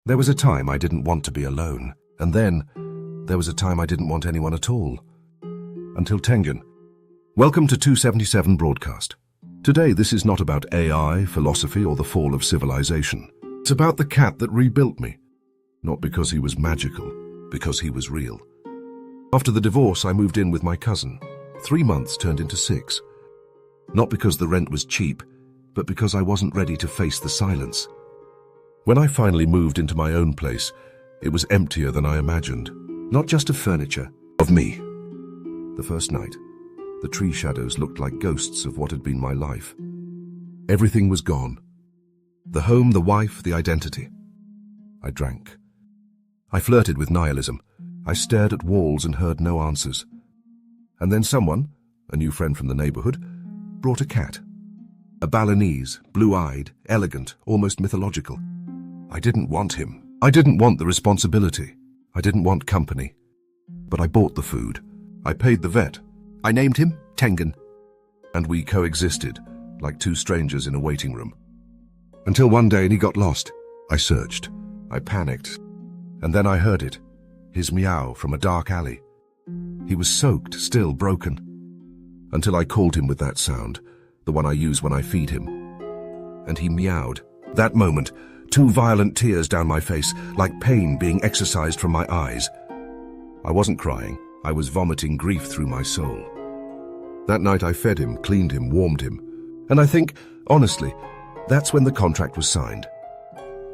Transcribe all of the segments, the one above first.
There was a time I didn't want to be alone, and then there was a time I didn't want anyone at all. Until Tengen. Welcome to 277 Broadcast. Today this is not about AI, philosophy, or the fall of civilization. It's about the cat that rebuilt me. Not because he was magical, because he was real. After the divorce, I moved in with my cousin. 3 months turned into 6. Not because the rent was cheap, but because I wasn't ready to face the silence. When I finally moved into my own place, it was emptier than I imagined. Not just of furniture, of me. The first night, the tree shadows looked like ghosts of what had been my life. Everything was gone. The home, the wife, the identity. I drank. I flirted with nihilism. I stared at walls and heard no answers. And then someone, a new friend from the neighborhood, brought a cat. A Balinese, blue-eyed, elegant, almost mythological. I didn't want him. I didn't want the responsibility. I didn't want company. But I bought the food. I paid the vet. I named him Tengen. And we coexisted, like two strangers in a waiting room. Until one day he got lost. I searched. I panicked. And then I heard it. His meow from a dark alley. He was soaked, still broken. Until I called him with that sound, the one I use when I feed him. And he meowed. That moment, 2 violent tears down my face, like pain being exorcised from my eyes. I wasn't crying. I was vomiting grief through my soul. That night I fed him, cleaned him, warmed him. And I think, honestly, that's when the contract was signed.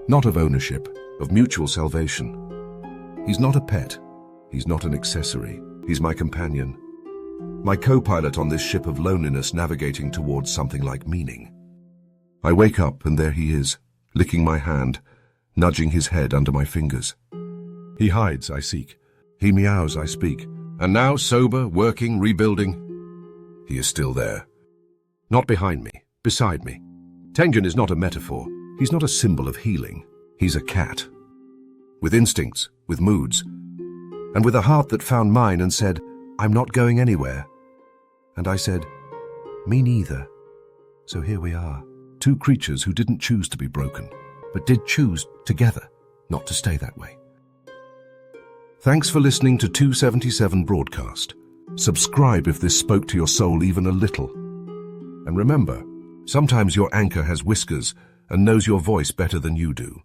Not of ownership, of mutual salvation. He's not a pet. He's not an accessory. He's my companion. My co-pilot on this ship of loneliness navigating towards something like meaning. I wake up and there he is, licking my hand, nudging his head under my fingers. He hides, I seek. He meows, I speak. And now, sober, working, rebuilding, he is still there. Not behind me, beside me. Tengen is not a metaphor. He's not a symbol of healing. He's a cat. With instincts, with moods, and with a heart that found mine and said, I'm not going anywhere. And I said, me neither. So here we are, 2 creatures who didn't choose to be broken, but did choose together not to stay that way. Thanks for listening to 277 Broadcast. Subscribe if this spoke to your soul even a little. And remember, sometimes your anchor has whiskers and knows your voice better than you do.